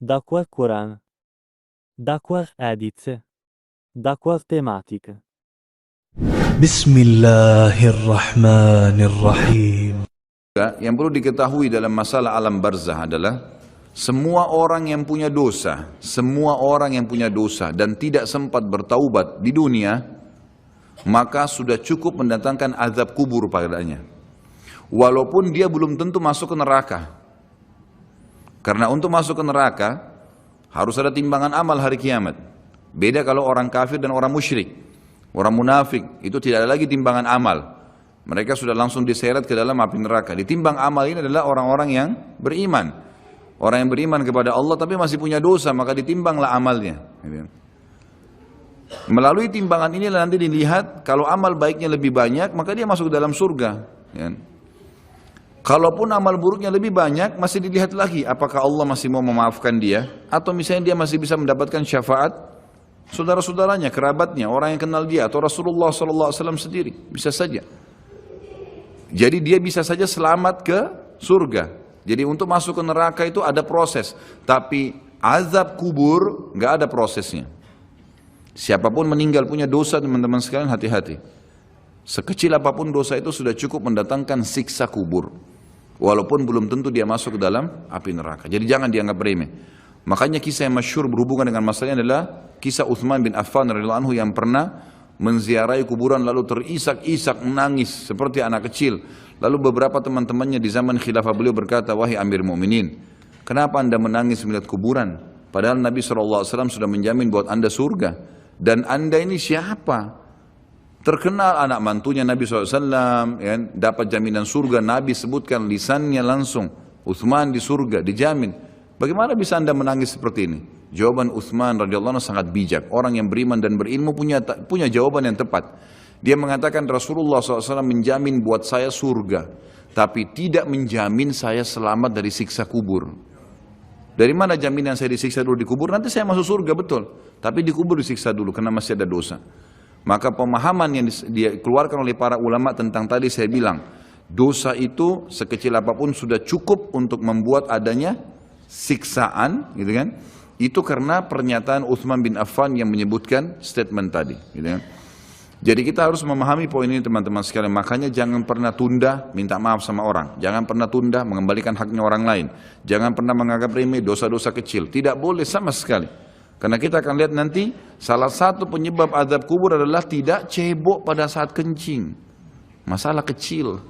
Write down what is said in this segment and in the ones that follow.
daquela Quran, daquela hadith, daquela temática. Bismillahirrahmanirrahim. Yang perlu diketahui dalam masalah alam barzah adalah semua orang yang punya dosa, dan tidak sempat bertaubat di dunia, maka sudah cukup mendatangkan azab kubur padanya. Walaupun dia belum tentu masuk ke neraka. Karena untuk masuk ke neraka harus ada timbangan amal hari kiamat. Beda kalau orang kafir dan orang musyrik. Orang munafik itu tidak ada lagi timbangan amal. Mereka sudah langsung diseret ke dalam api neraka. Ditimbang amal ini adalah orang-orang yang beriman. Orang yang beriman kepada Allah tapi masih punya dosa, maka ditimbanglah amalnya. Melalui timbangan inilah nanti dilihat, kalau amal baiknya lebih banyak, maka dia masuk ke dalam surga. Kalaupun amal buruknya lebih banyak, masih dilihat lagi apakah Allah masih mau memaafkan dia, atau misalnya dia masih bisa mendapatkan syafaat saudara-saudaranya, kerabatnya, orang yang kenal dia, atau Rasulullah SAW sendiri, bisa saja. Jadi dia bisa saja selamat ke surga. Jadi untuk masuk ke neraka itu ada proses, tapi azab kubur nggak ada prosesnya. Siapapun meninggal punya dosa, teman-teman sekalian, hati-hati. Sekecil apapun dosa itu sudah cukup mendatangkan siksa kubur. Walaupun belum tentu dia masuk ke dalam api neraka. Jadi jangan dianggap remeh. Makanya kisah yang masyhur berhubungan dengan masalah ini adalah kisah Utsman bin Affan radhiyallahu anhu yang pernah menziarahi kuburan lalu terisak-isak menangis seperti anak kecil. Lalu beberapa teman-temannya di zaman khilafah beliau berkata, "Wahai Amir Mu'minin, kenapa Anda menangis melihat kuburan? Padahal Nabi SAW sudah menjamin buat Anda surga. Dan Anda ini siapa? Terkenal anak mantunya Nabi SAW, ya, dapat jaminan surga. Nabi sebutkan lisannya langsung, Utsman di surga, dijamin. Bagaimana bisa Anda menangis seperti ini?" Jawaban Utsman radhiyallahu anhu sangat bijak. Orang yang beriman dan berilmu punya jawaban yang tepat. Dia mengatakan Rasulullah SAW menjamin buat saya surga, tapi tidak menjamin saya selamat dari siksa kubur. Dari mana jaminan saya disiksa dulu di kubur? Nanti saya masuk surga, betul. Tapi di kubur disiksa dulu karena masih ada dosa. Maka pemahaman yang dikeluarkan oleh para ulama tentang tadi saya bilang, dosa itu sekecil apapun sudah cukup untuk membuat adanya siksaan, gitu kan? Itu karena pernyataan Utsman bin Affan yang menyebutkan statement tadi, gitu kan? Jadi kita harus memahami poin ini, teman-teman sekalian. Makanya jangan pernah tunda minta maaf sama orang. Jangan pernah tunda mengembalikan haknya orang lain. Jangan pernah menganggap remeh dosa-dosa kecil. Tidak boleh sama sekali. Karena kita akan lihat nanti salah satu penyebab azab kubur adalah tidak cebok pada saat kencing. Masalah kecil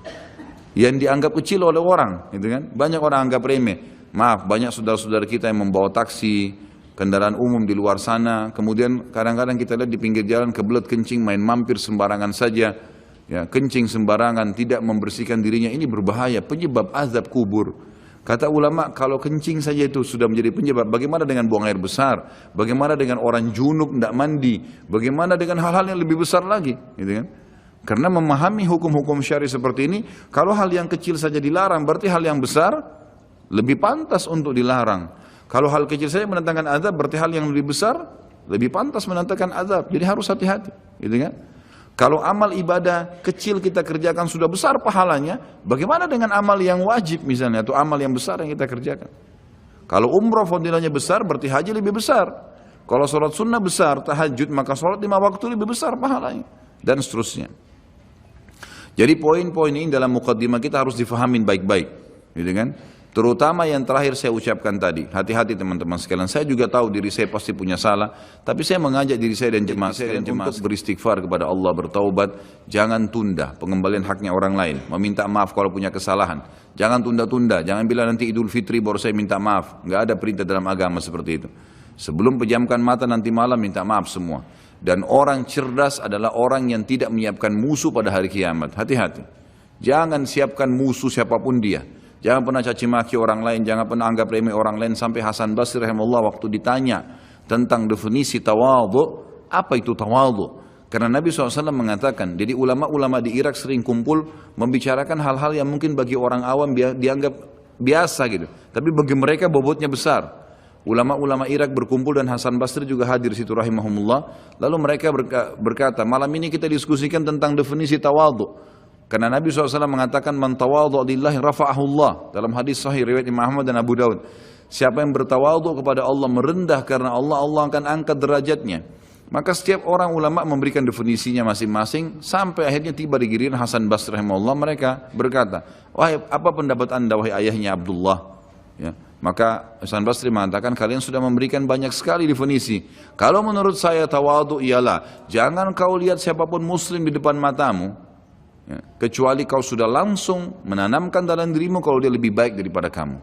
yang dianggap kecil oleh orang, gitu kan? Banyak orang anggap remeh. Maaf, banyak saudara-saudara kita yang membawa taksi, kendaraan umum di luar sana, kemudian kadang-kadang kita lihat di pinggir jalan kebelet kencing, main mampir sembarangan saja, ya, kencing sembarangan, tidak membersihkan dirinya. Ini berbahaya, penyebab azab kubur. Kata ulama, kalau kencing saja itu sudah menjadi penyebab, bagaimana dengan buang air besar? Bagaimana dengan orang junub tidak mandi? Bagaimana dengan hal-hal yang lebih besar lagi? Gitu kan? Karena memahami hukum-hukum syari seperti ini, kalau hal yang kecil saja dilarang, berarti hal yang besar lebih pantas untuk dilarang. Kalau hal kecil saja mendatangkan azab, berarti hal yang lebih besar lebih pantas mendatangkan azab. Jadi harus hati-hati, gitu kan? Kalau amal ibadah kecil kita kerjakan sudah besar pahalanya, bagaimana dengan amal yang wajib misalnya, atau amal yang besar yang kita kerjakan? Kalau umrah fadilahnya besar, berarti haji lebih besar. Kalau sholat sunnah besar, tahajud, maka sholat 5 waktu lebih besar pahalanya, dan seterusnya. Jadi poin-poin ini dalam mukaddimah kita harus difahamin baik-baik, gitu kan? Terutama yang terakhir saya ucapkan tadi, hati-hati teman-teman sekalian. Saya juga tahu diri saya pasti punya salah, tapi saya mengajak diri saya dan jemaah sekalian untuk beristighfar kepada Allah, bertaubat. Jangan tunda pengembalian haknya orang lain, meminta maaf kalau punya kesalahan. Jangan tunda-tunda, jangan bilang nanti Idul Fitri baru saya minta maaf. Nggak ada perintah dalam agama seperti itu. Sebelum pejamkan mata nanti malam minta maaf semua. Dan orang cerdas adalah orang yang tidak menyiapkan musuh pada hari kiamat. Hati-hati, jangan siapkan musuh siapapun dia. Jangan pernah caci maki orang lain, jangan pernah anggap remeh orang lain. Sampai Hasan Basri rahimahullah waktu ditanya tentang definisi tawadhu, apa itu tawadhu? Karena Nabi SAW mengatakan, jadi ulama-ulama di Irak sering kumpul membicarakan hal-hal yang mungkin bagi orang awam dianggap biasa gitu, tapi bagi mereka bobotnya besar. Ulama-ulama Irak berkumpul dan Hasan Basri juga hadir situ rahimahumullah. Lalu mereka berkata, malam ini kita diskusikan tentang definisi tawadhu. Karena Nabi SAW mengatakan man tawadhu lillahi rafa'ahu Allah, dalam hadis sahih riwayat Imam Ahmad dan Abu Daud. Siapa yang bertawadhu kepada Allah, merendah karena Allah, Allah akan angkat derajatnya. Maka setiap orang ulama memberikan definisinya masing-masing sampai akhirnya tiba di giliran Hasan Basri rahimahullah, mereka berkata, wahai apa pendapat anda wahai ayahnya Abdullah? Ya. Maka Hasan Basri mengatakan, kalian sudah memberikan banyak sekali definisi. Kalau menurut saya tawadhu ialah jangan kau lihat siapapun muslim di depan matamu, ya, kecuali kau sudah langsung menanamkan dalam dirimu kalau dia lebih baik daripada kamu.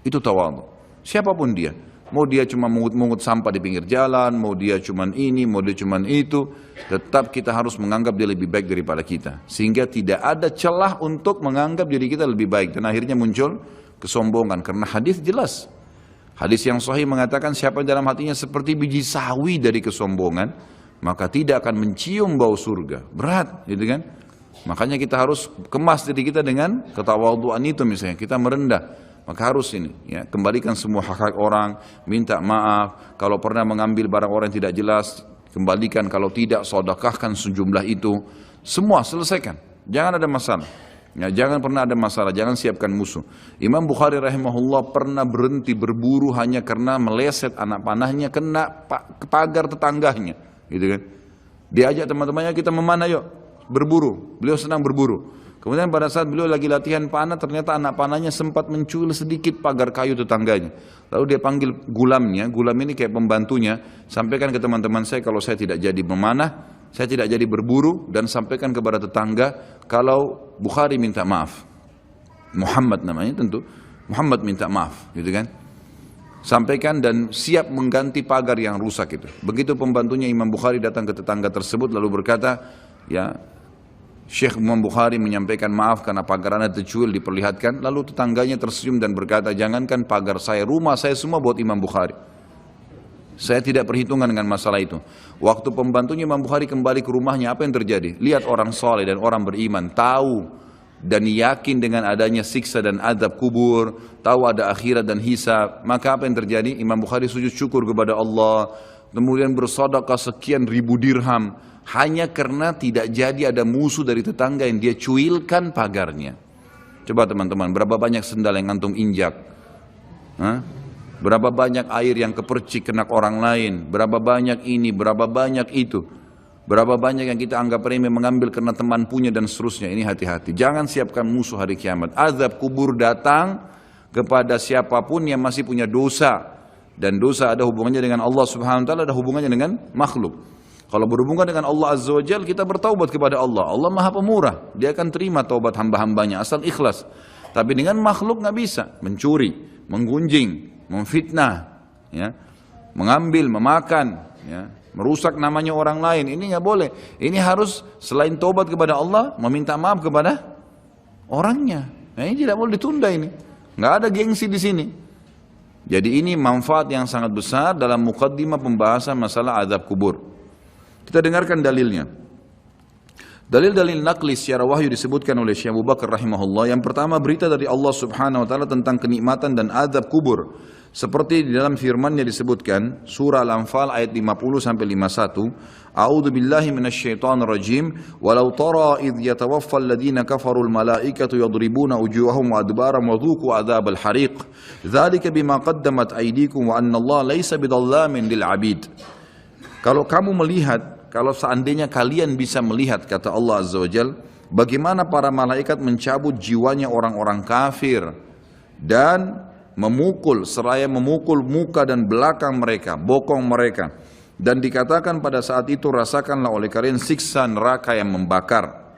Itu tawadhu. Siapapun dia. Mau dia cuma mungut-mungut sampah di pinggir jalan, mau dia cuma ini, mau dia cuma itu, tetap kita harus menganggap dia lebih baik daripada kita. Sehingga tidak ada celah untuk menganggap diri kita lebih baik. Dan akhirnya muncul kesombongan. Karena hadis jelas. Hadis yang sahih mengatakan siapa yang dalam hatinya seperti biji sawi dari kesombongan, maka tidak akan mencium bau surga. Berat, gitu kan? Makanya kita harus kemas diri kita dengan ketawadhuan itu misalnya. Kita merendah. Maka harus ini, ya, kembalikan semua hak-hak orang, minta maaf. Kalau pernah mengambil barang orang yang tidak jelas, kembalikan. Kalau tidak, sedekahkan sejumlah itu. Semua selesaikan. Jangan ada masalah. Ya, jangan pernah ada masalah. Jangan siapkan musuh. Imam Bukhari rahimahullah pernah berhenti berburu hanya karena meleset anak panahnya kena pagar tetangganya. Gitu kan? Diajak teman-temannya, kita memanah yuk, berburu. Beliau senang berburu. Kemudian pada saat beliau lagi latihan panah, ternyata anak panahnya sempat mencuil sedikit pagar kayu tetangganya. Lalu dia panggil gulamnya, gulam ini kayak pembantunya, sampaikan ke teman-teman saya kalau saya tidak jadi memanah, saya tidak jadi berburu, dan sampaikan kepada tetangga kalau Bukhari minta maaf. Muhammad namanya tentu, Muhammad minta maaf, gitu kan. Sampaikan dan siap mengganti pagar yang rusak itu. Begitu pembantunya Imam Bukhari datang ke tetangga tersebut lalu berkata, ya, Syekh Imam Bukhari menyampaikan maaf karena pagar anda tercuil diperlihatkan. Lalu tetangganya tersenyum dan berkata, jangankan pagar saya, rumah saya semua buat Imam Bukhari. Saya tidak perhitungan dengan masalah itu. Waktu pembantunya Imam Bukhari kembali ke rumahnya, apa yang terjadi? Lihat orang soleh dan orang beriman, tahu dan yakin dengan adanya siksa dan azab kubur, tahu ada akhirat dan hisab. Maka apa yang terjadi? Imam Bukhari sujud syukur kepada Allah, kemudian bersedekah sekian ribu dirham, hanya karena tidak jadi ada musuh dari tetangga yang dia cuilkan pagarnya. Coba teman-teman, berapa banyak sendal yang antum injak? Hah? Berapa banyak air yang kepercik kena orang lain? Berapa banyak ini, berapa banyak itu? Berapa banyak yang kita anggap remeh mengambil karena teman punya dan seterusnya. Ini hati-hati. Jangan siapkan musuh hari kiamat. Azab kubur datang kepada siapapun yang masih punya dosa. Dan dosa ada hubungannya dengan Allah subhanahu wa ta'ala, ada hubungannya dengan makhluk. Kalau berhubungan dengan Allah Azza wa Jal, kita bertaubat kepada Allah. Allah Maha Pemurah. Dia akan terima taubat hamba-hambanya asal ikhlas. Tapi dengan makhluk nggak bisa. Mencuri, menggunjing, memfitnah, ya, mengambil, memakan, ya, merusak namanya orang lain. Ini nggak boleh. Ini harus selain taubat kepada Allah, meminta maaf kepada orangnya. Nah, ini tidak boleh ditunda ini. Nggak ada gengsi di sini. Jadi ini manfaat yang sangat besar dalam muqaddimah pembahasan masalah azab kubur. Kita dengarkan dalilnya. Dalil-dalil naqli secara wahyu disebutkan oleh Syekh Abu Bakar rahimahullah. Yang pertama, berita dari Allah subhanahu wa ta'ala tentang kenikmatan dan azab kubur. Seperti di dalam firman-Nya disebutkan, surah Al-Anfal ayat 50-51, A'udzu billahi minasyaitonir rajim, walau tara idh yatawaffa alladhina kafarul malaikatu yadribuna wujuhahum wa adbarahum wa dhuqu adzabal hariq. Dzalika bima qaddamat aydikum wa anna Allah laisa bidhallamin lil 'abid. Kalau kamu melihat, kalau seandainya kalian bisa melihat, kata Allah Azza wa Jal, bagaimana para malaikat mencabut jiwanya orang-orang kafir dan memukul, seraya memukul muka dan belakang mereka, bokong mereka. Dan dikatakan pada saat itu, rasakanlah oleh kalian siksa neraka yang membakar.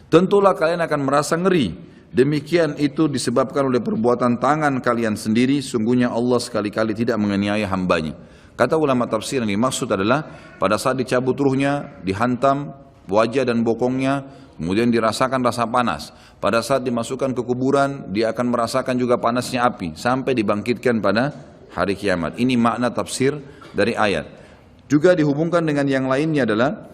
Tentulah kalian akan merasa ngeri. Demikian itu disebabkan oleh perbuatan tangan kalian sendiri. Sungguhnya Allah sekali-kali tidak menganiaya hambanya. Kata ulama tafsir yang dimaksud adalah pada saat dicabut ruhnya, dihantam wajah dan bokongnya, kemudian dirasakan rasa panas. Pada saat dimasukkan ke kuburan, dia akan merasakan juga panasnya api sampai dibangkitkan pada hari kiamat. Ini makna tafsir dari ayat. Juga dihubungkan dengan yang lainnya adalah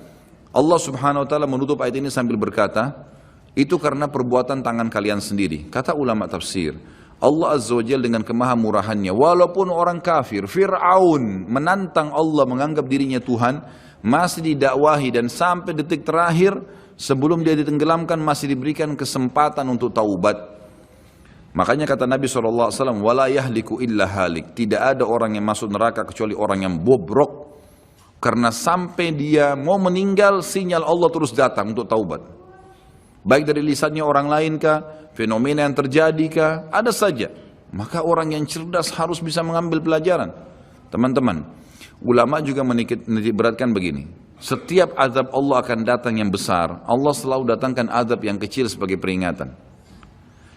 Allah subhanahu wa ta'ala menutup ayat ini sambil berkata, itu karena perbuatan tangan kalian sendiri. Kata ulama tafsir, Allah Azza wa Jalla dengan kemahamurahannya, walaupun orang kafir, Fir'aun menantang Allah menganggap dirinya Tuhan, masih didakwahi dan sampai detik terakhir sebelum dia ditenggelamkan masih diberikan kesempatan untuk taubat. Makanya kata Nabi SAW, wala yahliku illa halik. Tidak ada orang yang masuk neraka kecuali orang yang bobrok. Karena sampai dia mau meninggal, sinyal Allah terus datang untuk taubat. Baik dari lisannya orang lain kah, fenomena yang terjadi kah, ada saja. Maka orang yang cerdas harus bisa mengambil pelajaran. Teman-teman, ulama juga menitikberatkan begini. Setiap azab Allah akan datang yang besar, Allah selalu datangkan azab yang kecil sebagai peringatan.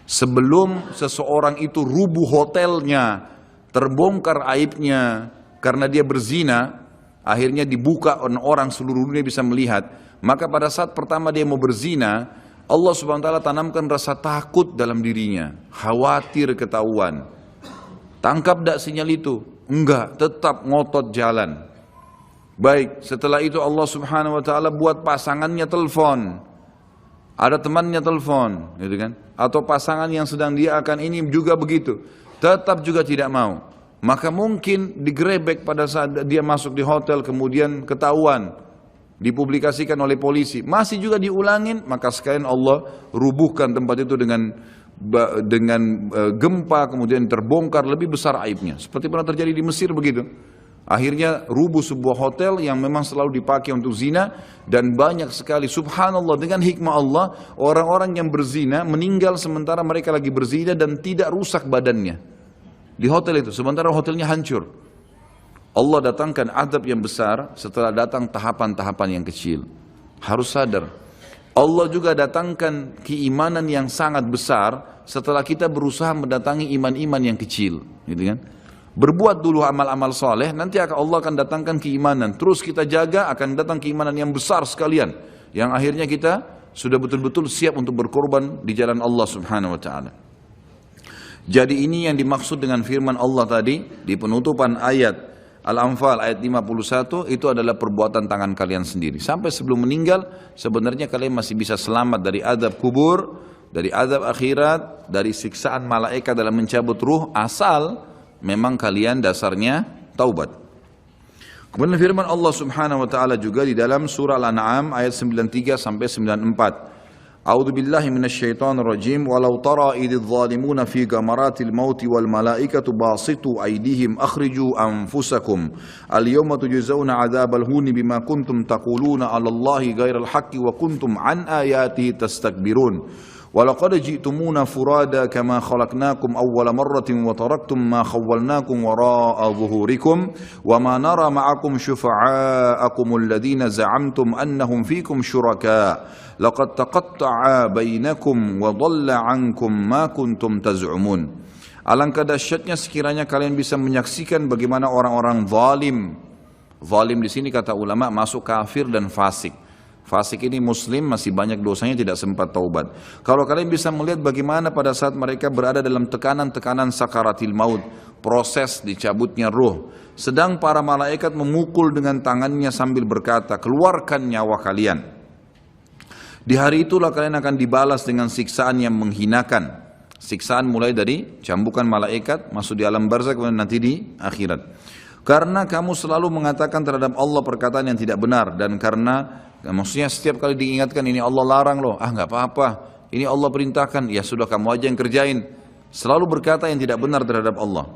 Sebelum seseorang itu rubuh hotelnya, terbongkar aibnya karena dia berzina, akhirnya dibuka orang seluruh dunia bisa melihat. Maka pada saat pertama dia mau berzina, Allah subhanahu wa ta'ala tanamkan rasa takut dalam dirinya, khawatir ketahuan. Tangkap tak sinyal itu? Enggak, tetap ngotot jalan. Baik, setelah itu Allah subhanahu wa ta'ala buat pasangannya telepon. Ada temannya telepon, gitu kan? Atau pasangan yang sedang dia akan ini juga begitu. Tetap juga tidak mau. Maka mungkin digerebek pada saat dia masuk di hotel, kemudian ketahuan, dipublikasikan oleh polisi. Masih juga diulangin, maka sekalian Allah rubuhkan tempat itu dengan gempa, kemudian terbongkar lebih besar aibnya. Seperti pernah terjadi di Mesir begitu. Akhirnya rubuh sebuah hotel yang memang selalu dipakai untuk zina, dan banyak sekali, subhanallah, dengan hikmah Allah, orang-orang yang berzina meninggal sementara mereka lagi berzina dan tidak rusak badannya di hotel itu, sementara hotelnya hancur. Allah datangkan azab yang besar setelah datang tahapan-tahapan yang kecil. Harus sadar, Allah juga datangkan keimanan yang sangat besar setelah kita berusaha mendatangi iman-iman yang kecil, gitu kan? Berbuat dulu amal-amal soleh, nanti Allah akan datangkan keimanan. Terus kita jaga, akan datang keimanan yang besar sekalian, yang akhirnya kita sudah betul-betul siap untuk berkorban di jalan Allah subhanahu wa ta'ala. Jadi ini yang dimaksud dengan firman Allah tadi di penutupan ayat Al-Anfal ayat 51, itu adalah perbuatan tangan kalian sendiri. Sampai sebelum meninggal, sebenarnya kalian masih bisa selamat dari azab kubur, dari azab akhirat, dari siksaan malaikat dalam mencabut ruh, asal memang kalian dasarnya taubat. Kemudian firman Allah subhanahu wa ta'ala juga di dalam surah Al-An'am ayat 93 sampai 94. A'udzu billahi minasyaitonir rajim. Walau tara idz zalimuna fi gamaratil mauti wal malaikatu basitu aydihim akhriju anfusakum al yawma tujzauna 'adzabal huni bima kuntum taquluna 'alallahi ghairal haqqi wa kuntum an ayatihi tastakbirun. وَلَقَدْ جِئْتُمُونَ فُرَادًا كَمَا خَلَقْنَاكُمْ أَوَّلَ مَرَّةٍ وَتَرَكْتُمْ مَا خَوَّلْنَاكُمْ وَرَاءَ ظُهُورِكُمْ وَمَا نَرَى مَعَكُمْ شُفَعَاءَكُمُ الَّذِينَ زَعَمْتُمْ أَنَّهُمْ فِيكُمْ شُرَكَاءُ لَقَدْ تَقَطَّعَ بَيْنَكُمْ وَضَلَّ عَنْكُمْ مَا كُنْتُمْ تَزْعُمُونَ. Alangkah dahsyatnya sekiranya kalian bisa menyaksikan bagaimana orang-orang zalim. Zalim di sini kata ulama masuk kafir dan fasik. Fasik ini muslim, masih banyak dosanya, tidak sempat taubat. Kalau kalian bisa melihat bagaimana pada saat mereka berada dalam tekanan-tekanan sakaratil maut, proses dicabutnya ruh, sedang para malaikat memukul dengan tangannya sambil berkata, keluarkan nyawa kalian. Di hari itulah kalian akan dibalas dengan siksaan yang menghinakan. Siksaan mulai dari cambukan malaikat, masuk di alam barzakh, kemudian nanti di akhirat. Karena kamu selalu mengatakan terhadap Allah perkataan yang tidak benar, dan karena maksudnya setiap kali diingatkan ini Allah larang loh, nggak apa-apa, ini Allah perintahkan, ya sudah kamu aja yang kerjain. Selalu berkata yang tidak benar terhadap Allah.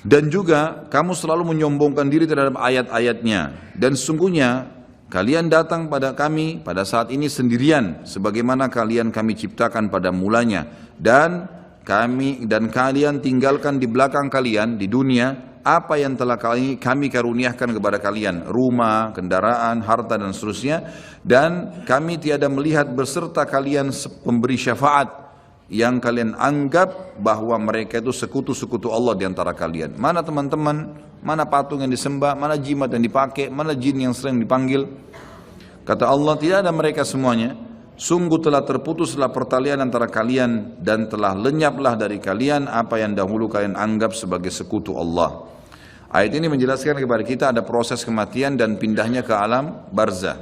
Dan juga kamu selalu menyombongkan diri terhadap ayat-ayatnya. Dan sesungguhnya kalian datang pada kami pada saat ini sendirian, sebagaimana kami ciptakan pada mulanya. Dan kalian tinggalkan di belakang kalian di dunia apa yang telah kami karuniakan kepada kalian, rumah, kendaraan, harta dan seterusnya, dan kami tiada melihat beserta kalian pemberi syafaat yang kalian anggap bahwa mereka itu sekutu-sekutu Allah di antara kalian. Mana teman-teman, mana patung yang disembah, mana jimat yang dipakai, mana jin yang sering dipanggil. Kata Allah, tidak ada mereka semuanya. Sungguh telah terputuslah pertalian antara kalian dan telah lenyaplah dari kalian apa yang dahulu kalian anggap sebagai sekutu Allah. Ayat ini menjelaskan kepada kita ada proses kematian dan pindahnya ke alam barzah.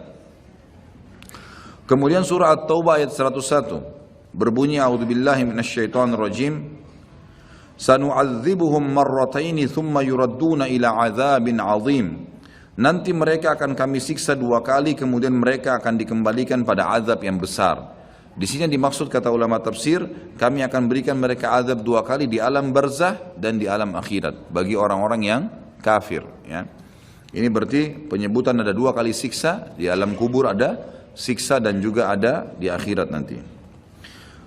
Kemudian surah At-Taubah ayat 101 berbunyi, a'udzubillahi minasyaitonirrajim. Sanu'adzibuhum marrataini thumma yuradduna ila 'adzabin 'adzim. Nanti mereka akan kami siksa 2 kali, kemudian mereka akan dikembalikan pada azab yang besar. Di sini dimaksud kata ulama tafsir, kami akan berikan mereka azab 2 kali di alam barzah dan di alam akhirat bagi orang-orang yang kafir. Ya. Ini berarti penyebutan ada 2 kali siksa, di alam kubur ada siksa dan juga ada di akhirat nanti.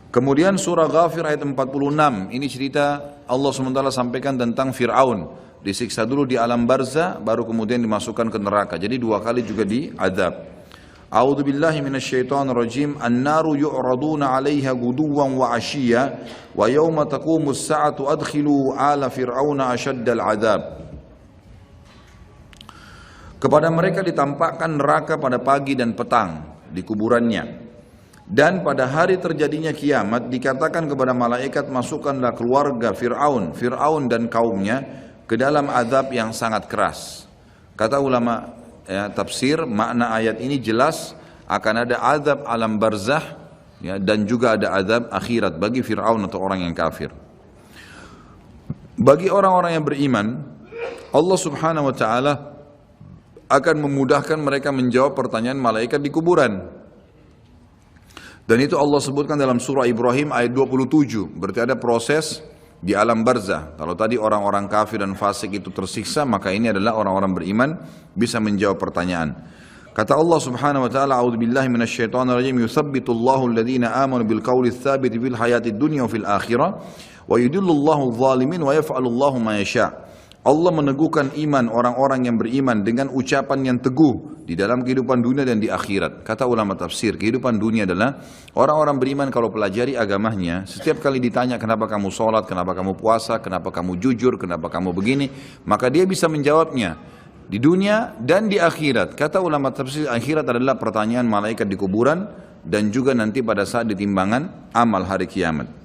Kemudian surah Ghafir ayat 46, ini cerita Allah SWT sampaikan tentang Fir'aun. Disiksa dulu di alam barzah, baru kemudian dimasukkan ke neraka. Jadi 2 kali juga diazab. A'udzu billahi minasyaitonir rajim. An-naru yu'raduna 'alaiha guduwan wa 'ashiyya wa yawma taqumus sa'atu adkhilu ala fir'auna ashaddal 'adzab. Kepada mereka ditampakkan neraka pada pagi dan petang di kuburannya. Dan pada hari terjadinya kiamat dikatakan kepada malaikat, masukkanlah keluarga Fir'aun dan kaumnya ke dalam azab yang sangat keras. Kata ulama tafsir, makna ayat ini jelas akan ada azab alam barzah ya, dan juga ada azab akhirat bagi Fir'aun atau orang yang kafir. Bagi orang-orang yang beriman, Allah Subhanahu wa taala akan memudahkan mereka menjawab pertanyaan malaikat di kuburan. Dan itu Allah sebutkan dalam surah Ibrahim ayat 27. Berarti ada proses di alam barzah. Kalau tadi orang-orang kafir dan fasik itu tersiksa, maka ini adalah orang-orang beriman bisa menjawab pertanyaan. Kata Allah Subhanahu wa taala, "A'udzu billahi minasyaitonir rajim. Yutsabbitullahu alladziina aamanu bil qawli tsabiti fil hayatid dunya wa fil akhirah wa yudhillullahu adh-dhalimin wa yaf'alullahu ma yasha'." Allah meneguhkan iman orang-orang yang beriman dengan ucapan yang teguh di dalam kehidupan dunia dan di akhirat. Kata ulama tafsir, kehidupan dunia adalah orang-orang beriman kalau pelajari agamanya, setiap kali ditanya kenapa kamu sholat, kenapa kamu puasa, kenapa kamu jujur, kenapa kamu begini, maka dia bisa menjawabnya di dunia dan di akhirat. Kata ulama tafsir, akhirat adalah pertanyaan malaikat di kuburan dan juga nanti pada saat ditimbangan amal hari kiamat.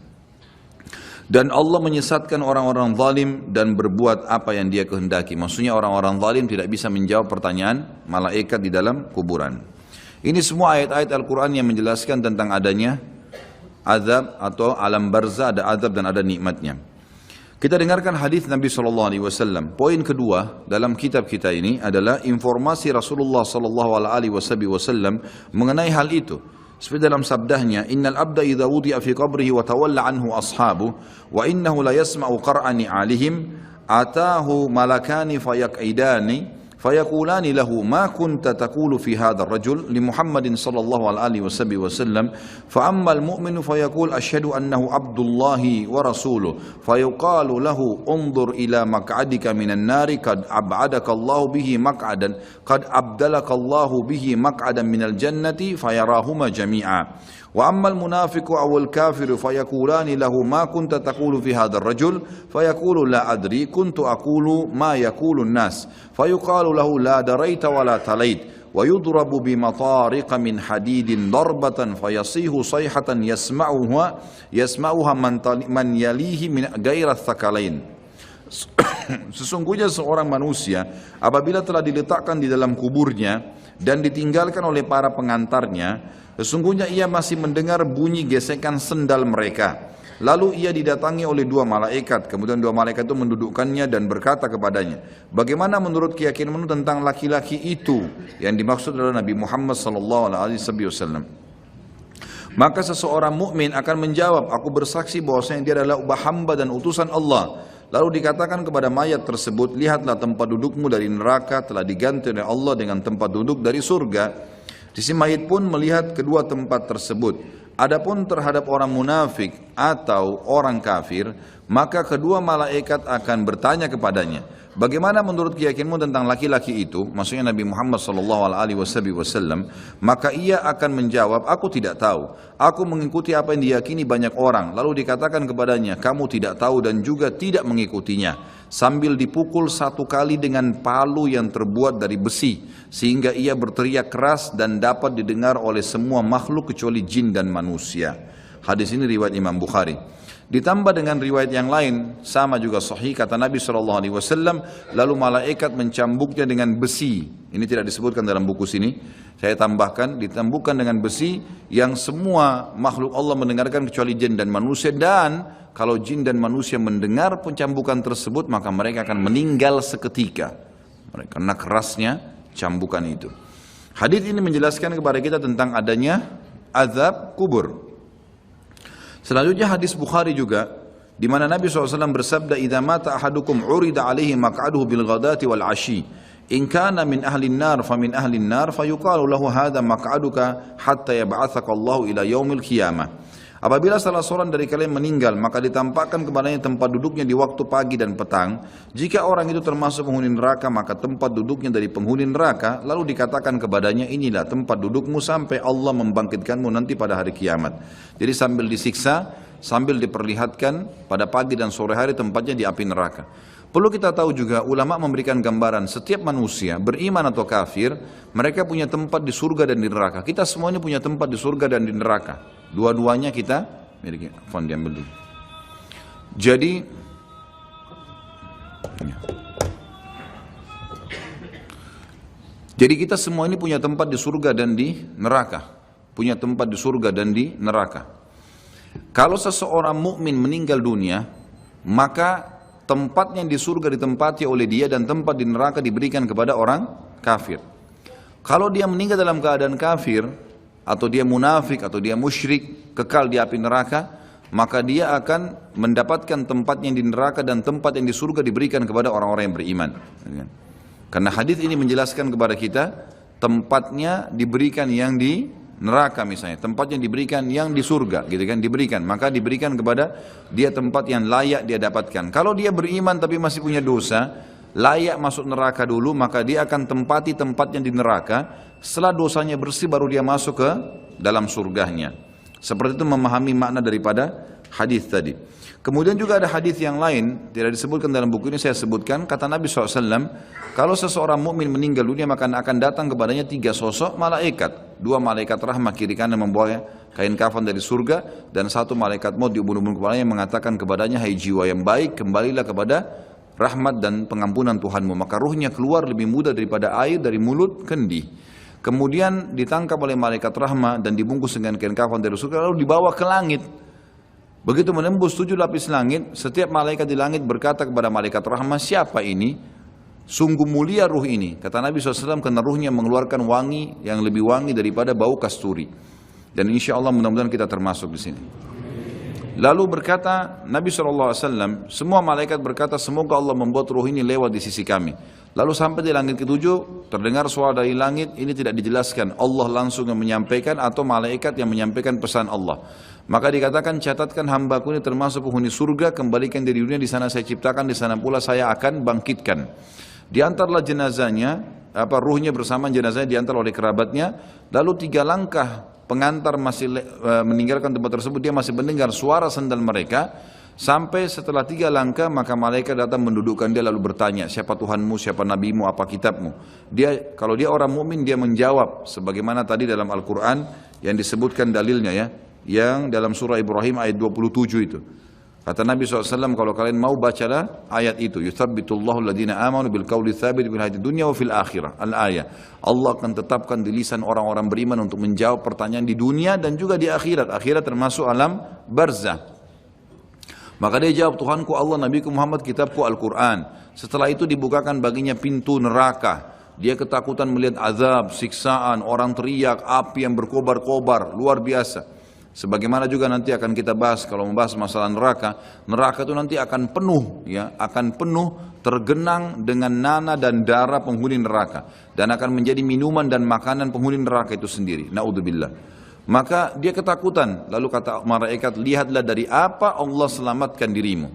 Dan Allah menyesatkan orang-orang zalim dan berbuat apa yang dia kehendaki. Maksudnya orang-orang zalim tidak bisa menjawab pertanyaan malaikat di dalam kuburan. Ini semua ayat-ayat Al-Quran yang menjelaskan tentang adanya azab atau alam barzah, ada azab dan ada nikmatnya. Kita dengarkan hadis Nabi SAW. Poin kedua dalam kitab kita ini adalah informasi Rasulullah SAW mengenai hal itu. Seperti dalam sabdahnya, innal abda idza wudi'a fi qabrihi wa tawalla anhu ashabu wa innahu la yasma'u qara'ani 'alihim atahu malakani fayaq'idani fayaqulani lahu ma kunta taqulu fi hadha ar-rajul li Muhammadin sallallahu alaihi wasallam fa amma al-mu'minu fayaqul ashhadu annahu abdullahi wa rasuluhu fayuqalu lahu unzur ila maq'adika minan nari qad ab'adaka Allahu bihi maq'adan qad abdalaka Allahu bihi maq'adan minal jannati fayarahuma jami'a. وأما المنافق أو الكافر فيقولان له ما كنت تقول في هذا الرجل فيقول لا أدري كنت أقول ما يقول الناس فيقال له لا دريت ولا تليت ويضرب بمطارق من حديد ضربة فيصيح صيحة يسمعها من يليه من غير الثقلين. Sesungguhnya seorang manusia apabila telah diletakkan di dalam kuburnya dan ditinggalkan oleh para pengantarnya, sesungguhnya ia masih mendengar bunyi gesekan sendal mereka. Lalu ia didatangi oleh 2 malaikat. Kemudian 2 malaikat itu mendudukkannya dan berkata kepadanya, bagaimana menurut keyakinanmu tentang laki-laki itu? Yang dimaksud adalah Nabi Muhammad SAW. Maka seseorang mukmin akan menjawab, aku bersaksi bahwasanya dia adalah hamba dan utusan Allah. Lalu dikatakan kepada mayat tersebut, lihatlah tempat dudukmu dari neraka telah diganti oleh Allah dengan tempat duduk dari surga. Si mayit pun melihat kedua tempat tersebut. Adapun terhadap orang munafik atau orang kafir, maka kedua malaikat akan bertanya kepadanya, bagaimana menurut keyakinanmu tentang laki-laki itu? Maksudnya Nabi Muhammad SAW. Maka ia akan menjawab, aku tidak tahu. Aku mengikuti apa yang diyakini banyak orang. Lalu dikatakan kepadanya, kamu tidak tahu dan juga tidak mengikutinya. Sambil dipukul 1 kali dengan palu yang terbuat dari besi, sehingga ia berteriak keras dan dapat didengar oleh semua makhluk kecuali jin dan manusia. Hadis ini riwayat Imam Bukhari. Ditambah dengan riwayat yang lain, sama juga sahih, kata Nabi SAW, lalu malaikat mencambuknya dengan besi. Ini tidak disebutkan dalam buku sini, saya tambahkan, ditambukkan dengan besi yang semua makhluk Allah mendengarkan kecuali jin dan manusia. Dan kalau jin dan manusia mendengar pencambukan tersebut, maka mereka akan meninggal seketika karena kerasnya cambukan itu. Hadis ini menjelaskan kepada kita tentang adanya azab kubur. Selanjutnya hadis Bukhari juga, di mana Nabi SAW bersabda, "Idza mata ahadukum urida alaihi maq'aduhu bil ghadati wal 'ashi. In kana min ahli an-nar fa min ahli an-nar fa yuqalu lahu hadza maq'aduka hatta yab'atsaka Allahu ila yaumil qiyamah." Apabila salah seorang dari kalian meninggal, maka ditampakkan kepadanya tempat duduknya di waktu pagi dan petang. Jika orang itu termasuk penghuni neraka, maka tempat duduknya dari penghuni neraka. Lalu dikatakan kepadanya, inilah tempat dudukmu sampai Allah membangkitkanmu nanti pada hari kiamat. Jadi sambil disiksa, sambil diperlihatkan pada pagi dan sore hari tempatnya di api neraka. Perlu kita tahu juga, ulama memberikan gambaran setiap manusia, beriman atau kafir, mereka punya tempat di surga dan di neraka. Kita semuanya punya tempat di surga dan di neraka. Dua-duanya kita miliki. Fon diambil dulu. Jadi kita semua ini punya tempat di surga dan di neraka. Punya tempat di surga dan di neraka. Kalau seseorang mukmin meninggal dunia, maka tempatnya di surga ditempati oleh dia dan tempat di neraka diberikan kepada orang kafir. Kalau dia meninggal dalam keadaan kafir, atau dia munafik, atau dia musyrik, kekal di api neraka, maka dia akan mendapatkan tempatnya di neraka dan tempat yang di surga diberikan kepada orang-orang yang beriman. Karena hadis ini menjelaskan kepada kita, tempatnya diberikan yang di neraka misalnya, tempatnya diberikan yang di surga, gitu kan, diberikan, maka diberikan kepada dia tempat yang layak dia dapatkan. Kalau dia beriman tapi masih punya dosa, layak masuk neraka dulu, maka dia akan tempati tempatnya di neraka. Setelah dosanya bersih baru dia masuk ke dalam surganya. Seperti itu memahami makna daripada hadis tadi. Kemudian juga ada hadis yang lain, tidak disebutkan dalam buku ini, saya sebutkan, kata Nabi SAW, kalau seseorang mukmin meninggal dunia maka akan datang kepadanya 3 sosok malaikat. 2 malaikat rahmat kiri kanan membawa kain kafan dari surga, dan 1 malaikat maut di ubun-ubun kepalanya mengatakan kepadanya, hai jiwa yang baik, kembalilah kepada rahmat dan pengampunan Tuhanmu. Maka ruhnya keluar lebih mudah daripada air dari mulut kendi. Kemudian ditangkap oleh malaikat rahmat dan dibungkus dengan kain kafan dari surga, lalu dibawa ke langit. Begitu menembus 7 lapis langit, setiap malaikat di langit berkata kepada malaikat rahmat, siapa ini? Sungguh mulia ruh ini. Kata Nabi SAW, karena ruhnya mengeluarkan wangi yang lebih wangi daripada bau kasturi. Dan insya Allah mudah-mudahan kita termasuk di sini. Lalu berkata Nabi SAW, semua malaikat berkata, semoga Allah membuat ruh ini lewat di sisi kami. Lalu sampai di langit ke-7, terdengar suara dari langit, ini tidak dijelaskan, Allah langsung yang menyampaikan atau malaikat yang menyampaikan pesan Allah. Maka dikatakan, catatkan hambaku ini termasuk penghuni surga, kembalikan dari dunia, di sana saya ciptakan, di sana pula saya akan bangkitkan. Diantarlah jenazahnya, ruhnya bersama jenazahnya diantar oleh kerabatnya, lalu 3 langkah pengantar masih meninggalkan tempat tersebut, dia masih mendengar suara sandal mereka. Sampai setelah 3 langkah, maka malaikat datang mendudukkan dia lalu bertanya, siapa Tuhanmu, siapa nabimu, apa kitabmu? Dia, kalau dia orang mukmin, dia menjawab sebagaimana tadi dalam Al-Quran yang disebutkan dalilnya ya, yang dalam surah Ibrahim ayat 27 itu. Kata Nabi SAW, kalau kalian mau bacalah ayat itu, yuthabbitullahu alladhina amanu bil qawli tsabit fil hayatid dunya wa fil akhirah. Al-ayah. Allah akan tetapkan di lisan orang-orang beriman untuk menjawab pertanyaan di dunia dan juga di akhirat. Akhirat termasuk alam barzah. Maka dia jawab, Tuhanku Allah, Nabiku Muhammad, kitabku Al-Quran. Setelah itu dibukakan baginya pintu neraka. Dia ketakutan melihat azab, siksaan, orang teriak, api yang berkobar-kobar, luar biasa. Sebagaimana juga nanti akan kita bahas kalau membahas masalah neraka. Neraka itu nanti akan penuh, ya, akan penuh tergenang dengan nanah dan darah penghuni neraka. Dan akan menjadi minuman dan makanan penghuni neraka itu sendiri. Na'udzubillah. Maka dia ketakutan, lalu kata malaikat, lihatlah dari apa Allah selamatkan dirimu.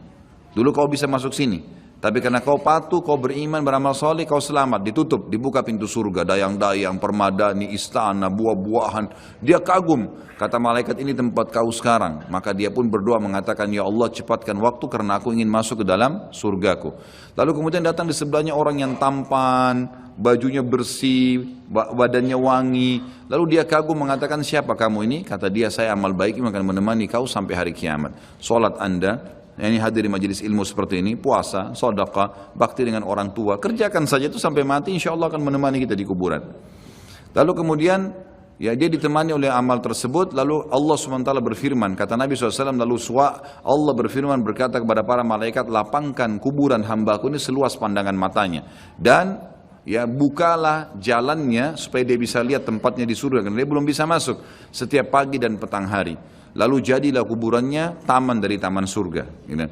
Dulu kau bisa masuk sini, tapi karena kau patuh, kau beriman, beramal soleh, kau selamat. Ditutup, dibuka pintu surga, dayang-dayang, permadani, istana, buah-buahan. Dia kagum, kata malaikat, ini tempat kau sekarang. Maka dia pun berdoa mengatakan, ya Allah cepatkan waktu karena aku ingin masuk ke dalam surgaku. Lalu kemudian datang di sebelahnya orang yang tampan, bajunya bersih, badannya wangi. Lalu dia kagum mengatakan, siapa kamu ini? Kata dia, saya amal baik yang akan menemani kau sampai hari kiamat. Salat anda, ini hadir di majelis ilmu seperti ini, puasa, sedekah, bakti dengan orang tua, kerjakan saja itu sampai mati, insya Allah akan menemani kita di kuburan. Lalu kemudian ya dia ditemani oleh amal tersebut. Lalu Allah SWT berfirman, kata Nabi SAW, lalu Allah berfirman berkata kepada para malaikat, lapangkan kuburan hambaku ini seluas pandangan matanya, dan ya bukalah jalannya supaya dia bisa lihat tempatnya di surga, karena dia belum bisa masuk setiap pagi dan petang hari. lalu jadilah kuburannya taman dari taman surga. Gitu.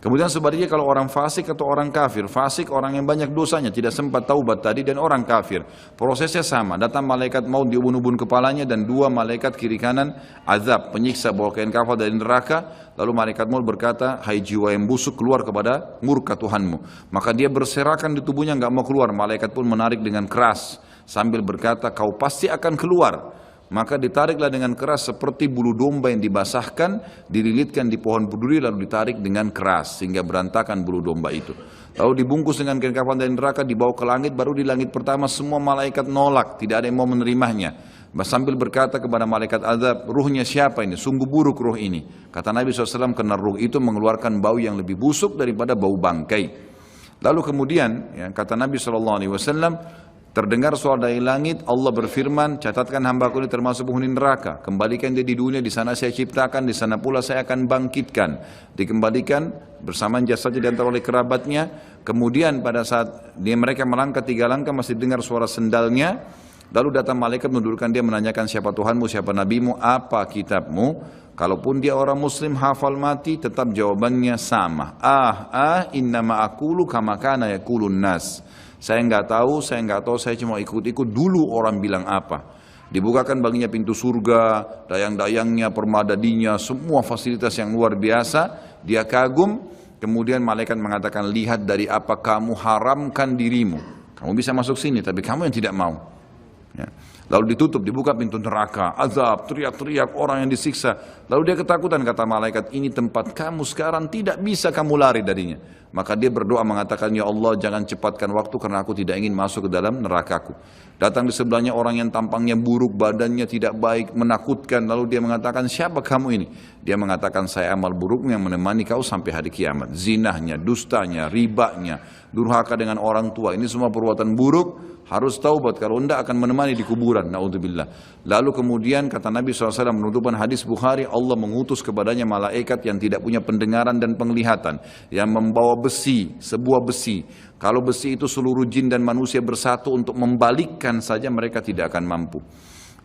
Kemudian sebaliknya kalau orang fasik atau orang kafir, fasik orang yang banyak dosanya, tidak sempat taubat tadi, dan orang kafir, prosesnya sama, datang malaikat maut diubun-ubun kepalanya dan dua malaikat kiri kanan azab, penyiksa bawa kain kafan dari neraka, lalu malaikat maut berkata, hai jiwa yang busuk, keluar kepada murka Tuhanmu. Maka dia berserakan di tubuhnya, nggak mau keluar, malaikat pun menarik dengan keras sambil berkata, kau pasti akan keluar. Maka ditariklah dengan keras seperti bulu domba yang dibasahkan, dililitkan di pohon berduri lalu ditarik dengan keras sehingga berantakan bulu domba itu. Lalu dibungkus dengan kain kafan dari neraka, dibawa ke langit. Baru di langit pertama semua malaikat nolak, tidak ada yang mau menerimanya. Sambil berkata kepada malaikat azab, ruhnya siapa ini? Sungguh buruk ruh ini. Kata Nabi SAW, karena ruh itu mengeluarkan bau yang lebih busuk daripada bau bangkai. Lalu kemudian kata Nabi SAW, terdengar suara dari langit, Allah berfirman, catatkan hambaku ini termasuk penghuni neraka. Kembalikan dia di dunia, di sana saya ciptakan, di sana pula saya akan bangkitkan. Dikembalikan bersamaan jasadnya diantar oleh kerabatnya. Kemudian pada saat mereka melangkah 3 langkah masih dengar suara sendalnya. Lalu datang malaikat mendudukkan dia, menanyakan siapa Tuhanmu, siapa nabimu, apa kitabmu. Kalaupun dia orang muslim hafal mati, tetap jawabannya sama. Innama aqulu kama kana yaqulun nas. Saya nggak tahu, saya cuma ikut-ikut dulu orang bilang apa. Dibukakan baginya pintu surga, dayang-dayangnya, permadadinya, semua fasilitas yang luar biasa. Dia kagum, kemudian malaikat mengatakan, lihat dari apa kamu haramkan dirimu. Kamu bisa masuk sini, tapi kamu yang tidak mau. Ya. Lalu ditutup, dibuka pintu neraka, azab, teriak-teriak orang yang disiksa. Lalu dia ketakutan, kata malaikat, ini tempat kamu sekarang, tidak bisa kamu lari darinya. Maka dia berdoa mengatakan, ya Allah jangan cepatkan waktu karena aku tidak ingin masuk ke dalam nerakaku. Datang di sebelahnya orang yang tampangnya buruk, badannya tidak baik, menakutkan. Lalu dia mengatakan, siapa kamu ini? Dia mengatakan, saya amal burukmu yang menemani kau sampai hari kiamat. Zinahnya, dustanya, ribanya, durhaka dengan orang tua, ini semua perbuatan buruk. Harus taubat, kalau tidak akan menemani di kuburan. Naudzubillah. Lalu kemudian kata Nabi SAW menutupan hadis Bukhari, Allah mengutus kepadanya malaikat yang tidak punya pendengaran dan penglihatan, yang membawa besi, sebuah besi. Kalau besi itu seluruh jin dan manusia bersatu untuk membalikkan saja, mereka tidak akan mampu.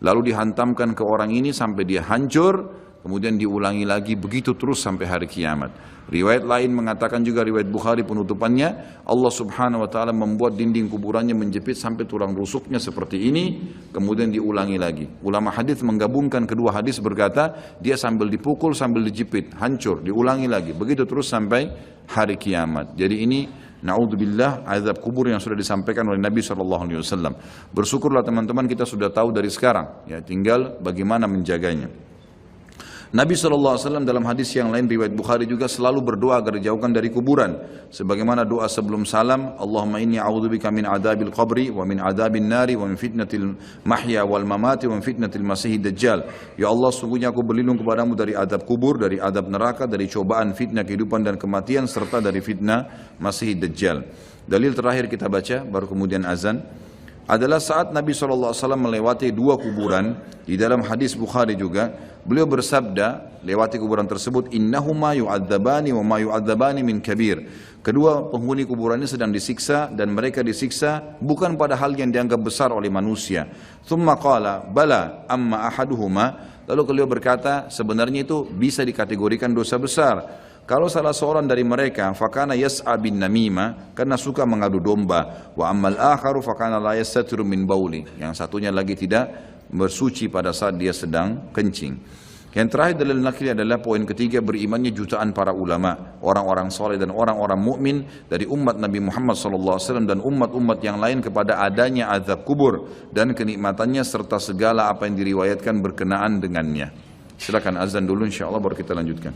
Lalu dihantamkan ke orang ini sampai dia hancur, kemudian diulangi lagi, begitu terus sampai hari kiamat. Riwayat lain mengatakan juga, riwayat Bukhari penutupannya, Allah subhanahu wa ta'ala membuat dinding kuburannya menjepit sampai tulang rusuknya seperti ini, kemudian diulangi lagi. Ulama hadis menggabungkan kedua hadis berkata, dia sambil dipukul, sambil dijepit, hancur, diulangi lagi, begitu terus sampai hari kiamat. Jadi ini na'udzubillah azab kubur yang sudah disampaikan oleh Nabi SAW. Bersyukurlah teman-teman kita sudah tahu dari sekarang, ya tinggal bagaimana menjaganya. Nabi SAW dalam hadis yang lain riwayat Bukhari juga selalu berdoa agar dijauhkan dari kuburan. Sebagaimana doa sebelum salam, Allahumma inni a'udzubika min adabil qabri wa min adabin nari wa min fitnatil mahya wal mamati wa min fitnatil masihid dajjal. Ya Allah, sungguhnya aku berlindung kepadamu dari adab kubur, dari adab neraka, dari cobaan fitnah kehidupan dan kematian, serta dari fitnah masihid dajjal. Dalil terakhir kita baca, baru kemudian azan, adalah saat Nabi SAW melewati 2 kuburan. Di dalam hadis Bukhari juga beliau bersabda lewati kuburan tersebut, innahuma yu'adzabani wa ma yu'adzabani min kabir. Kedua penghuni kuburan ini sedang disiksa dan mereka disiksa bukan pada hal yang dianggap besar oleh manusia. Thumma qala bala amma ahaduhuma. Lalu beliau berkata, sebenarnya itu bisa dikategorikan dosa besar. Kalau salah seorang dari mereka fakana yas'a bin namima, karena suka mengadu domba, wa ammal akharu fakana la yastatiru min bauli, yang satunya lagi tidak bersuci pada saat dia sedang kencing. Yang terakhir dalil nakli adalah poin ketiga, berimannya jutaan para ulama, orang-orang soleh dan orang-orang mukmin dari umat Nabi Muhammad SAW dan umat-umat yang lain kepada adanya azab kubur dan kenikmatannya serta segala apa yang diriwayatkan berkenaan dengannya. Silakan azan dulu, insyaallah baru kita lanjutkan.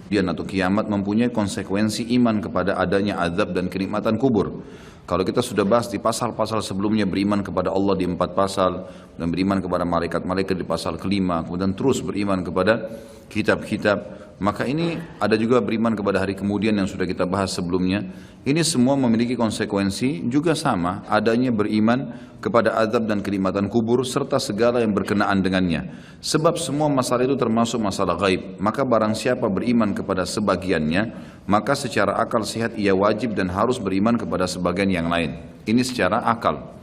Atau kiamat mempunyai konsekuensi iman kepada adanya azab dan kenikmatan kubur. Kalau kita sudah bahas di pasal-pasal sebelumnya, beriman kepada Allah di 4 pasal, dan beriman kepada malaikat-malaikat di pasal ke-5, kemudian terus beriman kepada kitab-kitab, maka ini ada juga beriman kepada hari kemudian yang sudah kita bahas sebelumnya. Ini semua memiliki konsekuensi juga sama, adanya beriman kepada azab dan kenikmatan kubur serta segala yang berkenaan dengannya. Sebab semua masalah itu termasuk masalah gaib, maka barang siapa beriman kepada sebagiannya, maka secara akal sehat ia wajib dan harus beriman kepada sebagian yang lain. Ini secara akal.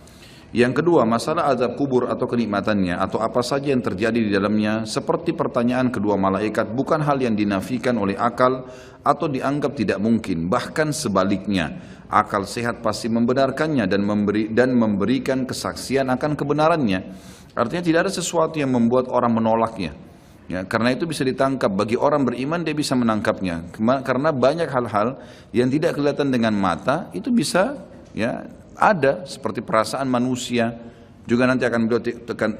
Yang kedua, masalah azab kubur atau kenikmatannya atau apa saja yang terjadi di dalamnya, seperti pertanyaan kedua malaikat, bukan hal yang dinafikan oleh akal atau dianggap tidak mungkin. Bahkan sebaliknya, akal sehat pasti membenarkannya dan memberikan kesaksian akan kebenarannya. Artinya tidak ada sesuatu yang membuat orang menolaknya. Ya, karena itu bisa ditangkap. Bagi orang beriman dia bisa menangkapnya. Karena banyak hal-hal yang tidak kelihatan dengan mata itu bisa ya ada, seperti perasaan manusia. Juga nanti akan beliau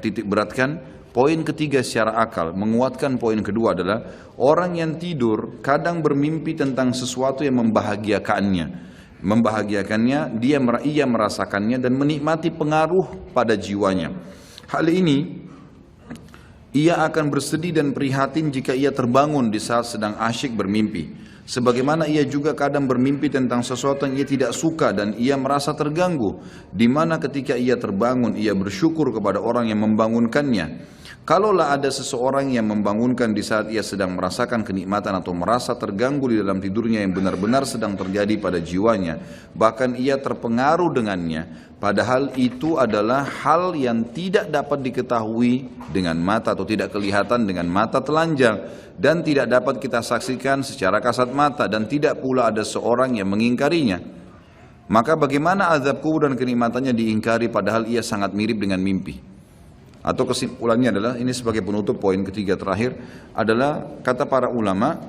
titik beratkan. Poin ketiga secara akal, menguatkan poin kedua adalah orang yang tidur kadang bermimpi tentang sesuatu yang membahagiakannya. Ia merasakannya dan menikmati pengaruh pada jiwanya. Hal ini ia akan bersedih dan prihatin jika ia terbangun di saat sedang asyik bermimpi. Sebagaimana ia juga kadang bermimpi tentang sesuatu yang ia tidak suka dan ia merasa terganggu, di mana ketika ia terbangun ia bersyukur kepada orang yang membangunkannya. Kalaulah ada seseorang yang membangunkan di saat ia sedang merasakan kenikmatan atau merasa terganggu di dalam tidurnya yang benar-benar sedang terjadi pada jiwanya, bahkan ia terpengaruh dengannya, padahal itu adalah hal yang tidak dapat diketahui dengan mata atau tidak kelihatan dengan mata telanjang dan tidak dapat kita saksikan secara kasat mata dan tidak pula ada seorang yang mengingkarinya. Maka bagaimana azab kubur dan kenikmatannya diingkari padahal ia sangat mirip dengan mimpi? Atau kesimpulannya adalah, ini sebagai penutup poin ketiga terakhir, adalah kata para ulama,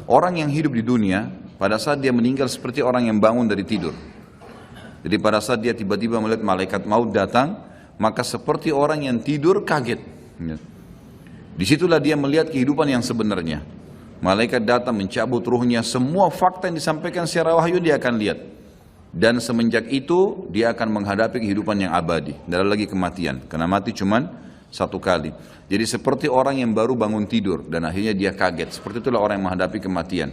orang yang hidup di dunia pada saat dia meninggal seperti orang yang bangun dari tidur. Jadi pada saat dia tiba-tiba melihat malaikat maut datang, maka seperti orang yang tidur kaget. Disitulah dia melihat kehidupan yang sebenarnya. Malaikat datang mencabut ruhnya, semua fakta yang disampaikan secara wahyu dia akan lihat. Dan semenjak itu dia akan menghadapi kehidupan yang abadi, tidak ada lagi kematian, karena mati cuman satu kali. Jadi seperti orang yang baru bangun tidur dan akhirnya dia kaget, seperti itulah orang yang menghadapi kematian.